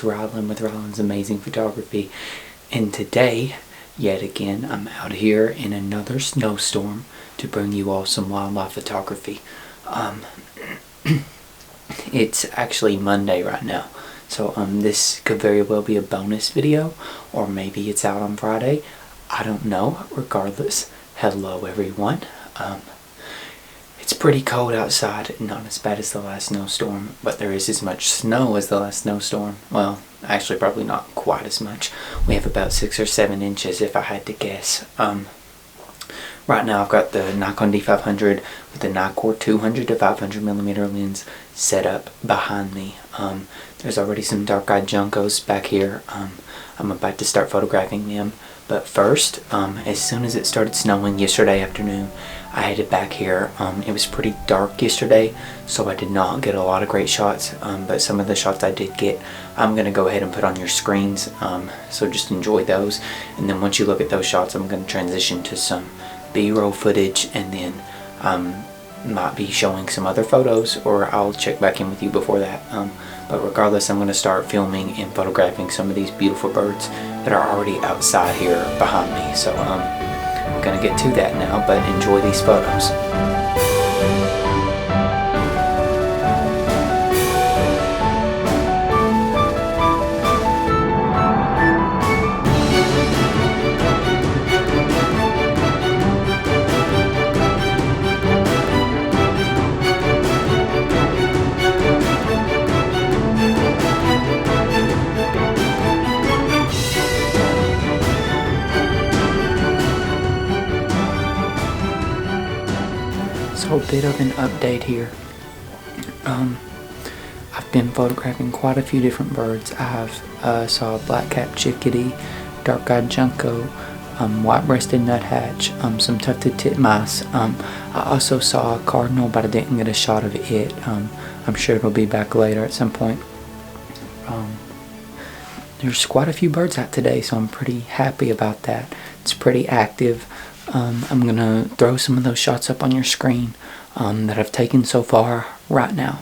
Rylan with Rylan's Amazing Photography, and today, yet again, I'm out here in another snowstorm to bring you all some wildlife photography. It's actually Monday right now, so this could very well be a bonus video, or maybe it's out on Friday. I don't know. Regardless, hello everyone. It's pretty cold outside, not as bad as the last snowstorm, but there is as much snow as the last snowstorm. Well, actually probably not quite as much. We have about 6 or 7 inches if I had to guess. Right now I've got the Nikon D500 with the Nikkor 200-500mm lens set up behind me. There's already some dark-eyed juncos back here. I'm about to start photographing them. But first, as soon as it started snowing yesterday afternoon, I headed back here. It was pretty dark yesterday, so I did not get a lot of great shots, but some of the shots I did get, I'm going to go ahead and put on your screens, so just enjoy those. And then once you look at those shots, I'm going to transition to some B-roll footage, and then might be showing some other photos, or I'll check back in with you before that. But regardless, I'm going to start filming and photographing some of these beautiful birds that are already outside here behind me. So I'm going to get to that now, but enjoy these photos. So a bit of an update here. I've been photographing quite a few different birds. I have saw a black-capped chickadee, dark-eyed junco, white-breasted nuthatch, some tufted titmice. I also saw a cardinal, but I didn't get a shot of it. I'm sure it'll be back later at some point. There's quite a few birds out today, so I'm pretty happy about that. It's pretty active. I'm gonna throw some of those shots up on your screen that I've taken so far right now.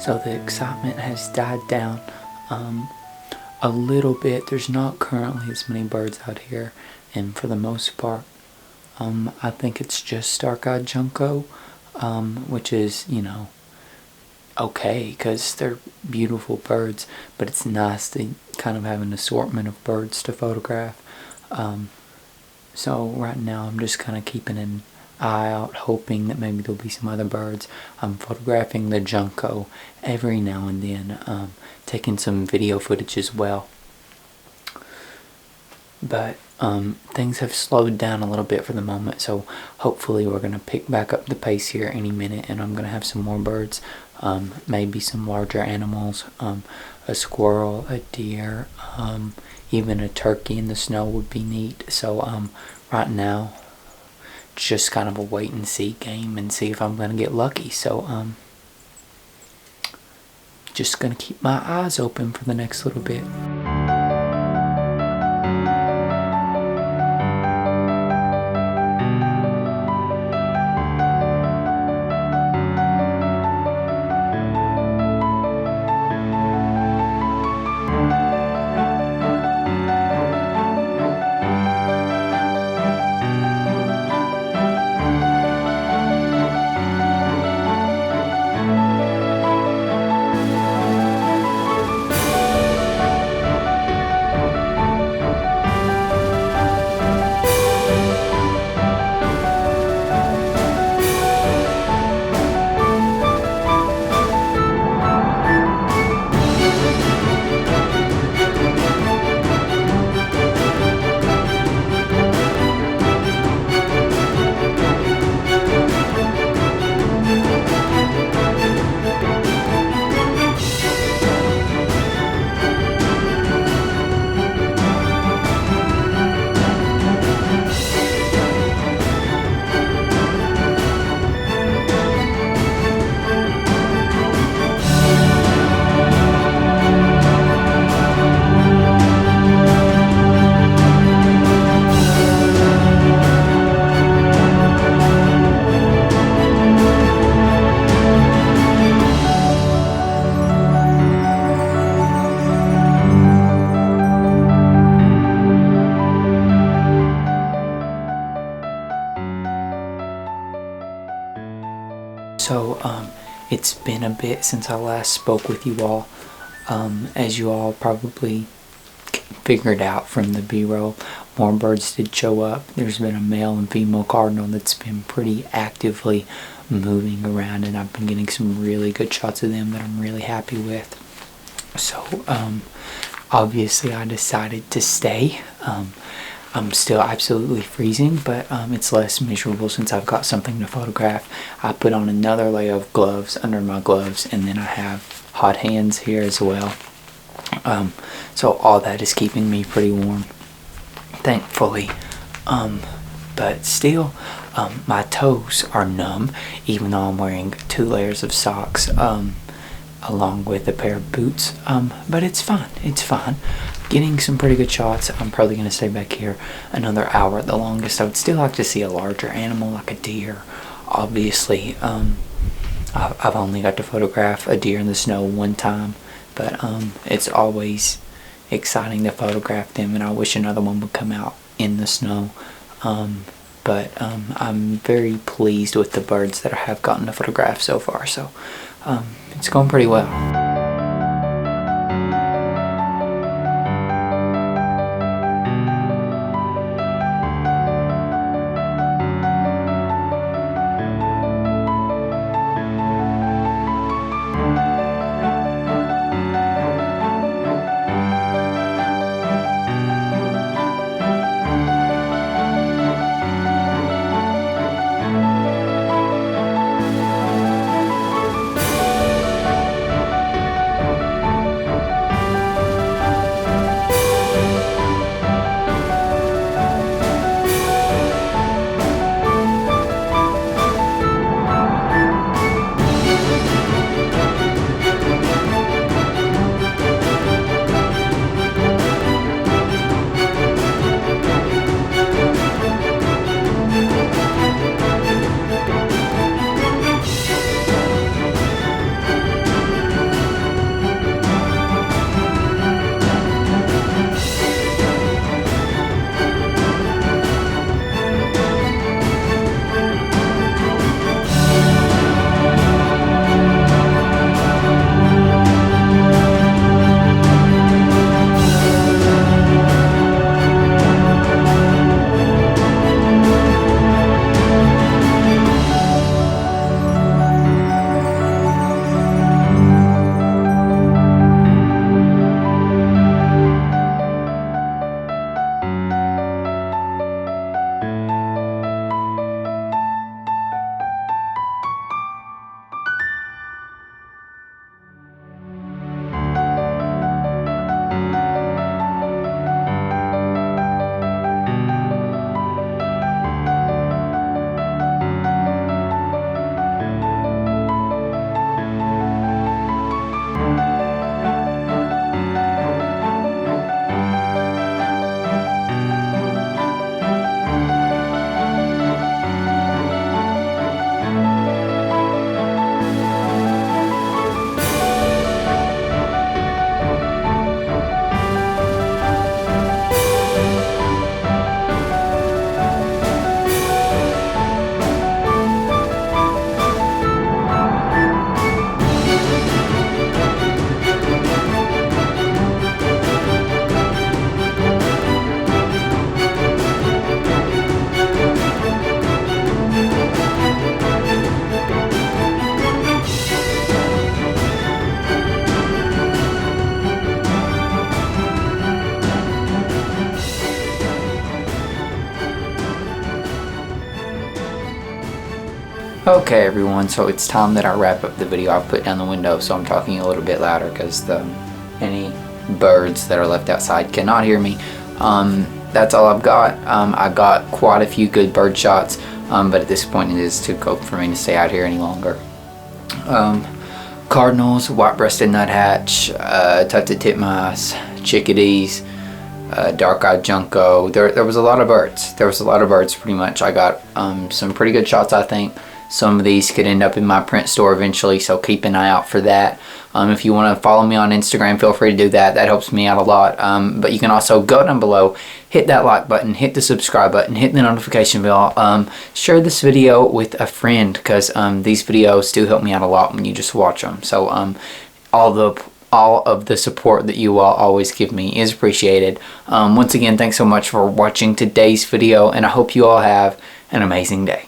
So the excitement has died down a little bit. There's not currently as many birds out here, and for the most part, I think it's just dark-eyed junco, which is, you know, okay, because they're beautiful birds, but it's nice to kind of have an assortment of birds to photograph. So right now I'm just kind of keeping an eye out, hoping that maybe there'll be some other birds. I'm photographing the junco every now and then, taking some video footage as well. But things have slowed down a little bit for the moment, so hopefully we're going to pick back up the pace here any minute, and I'm going to have some more birds, maybe some larger animals, a squirrel, a deer, even a turkey in the snow would be neat. So right now just kind of a wait and see game and see if I'm gonna get lucky. So just gonna keep my eyes open for the next little bit. So it's been a bit since I last spoke with you all. As you all probably figured out from the B-roll, more birds did show up. There's been a male and female cardinal that's been pretty actively moving around, and I've been getting some really good shots of them that I'm really happy with. So obviously I decided to stay. I'm still absolutely freezing, but it's less miserable since I've got something to photograph. I put on another layer of gloves under my gloves, and then I have hot hands here as well. So all that is keeping me pretty warm, thankfully. But still, my toes are numb, even though I'm wearing 2 layers of socks, along with a pair of boots. But it's fine. It's fine. Getting some pretty good shots. I'm probably going to stay back here another hour at the longest. I would still like to see a larger animal like a deer. Obviously, I've only got to photograph a deer in the snow one time, but it's always exciting to photograph them, and I wish another one would come out in the snow. But I'm very pleased with the birds that I have gotten to photograph so far, so it's going pretty well. Okay everyone, so it's time that I wrap up the video. I've put down the window so I'm talking a little bit louder because any birds that are left outside cannot hear me. That's all I've got. I got quite a few good bird shots, but at this point it is too cold for me to stay out here any longer. Cardinals, white-breasted nuthatch, tufted titmice, chickadees, dark-eyed junco. There was a lot of birds. There was a lot of birds pretty much. I got some pretty good shots, I think. Some of these could end up in my print store eventually, so keep an eye out for that. If you want to follow me on Instagram, feel free to do that. That helps me out a lot. But you can also go down below, hit that like button, hit the subscribe button, hit the notification bell. Share this video with a friend because these videos do help me out a lot when you just watch them. So all of the support that you all always give me is appreciated. Once again, thanks so much for watching today's video, and I hope you all have an amazing day.